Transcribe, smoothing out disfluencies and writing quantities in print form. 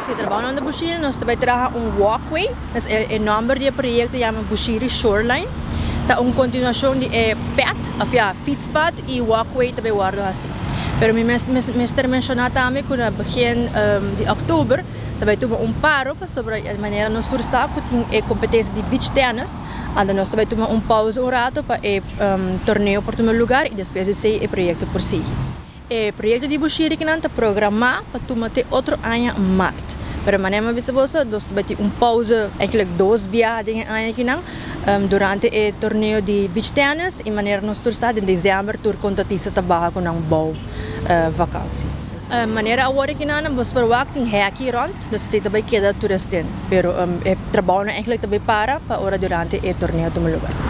Se trabalhando na Bushiri, nós também temos walkway, é o nome do projeto chama Bushiri Shoreline. Tá continuação de pad, fietspad e walkway também guardo assim. Pero me mencionar também que no begin de outubro também temos paro sobre a maneira nós sursa que tem competência de beach tennis, onde nós também temos pausa rato para torneio por primeiro lugar e depois esse projeto por si. O projeto de Bushiri que não está programado para tomar outro ano em março. Pero manema bisavosa, nós também temos pausa, eigenlijk 2 viagens aqui não, durante o torneio de beach tennis e maneira nós sursa em dezembro tur contratista trabalha com um bom vakantie. Maneira agora que não, nós verwachten aqui rond, dus se também queda turisten, pero trabalho eigenlijk também para hora durante o torneio tomar lugar.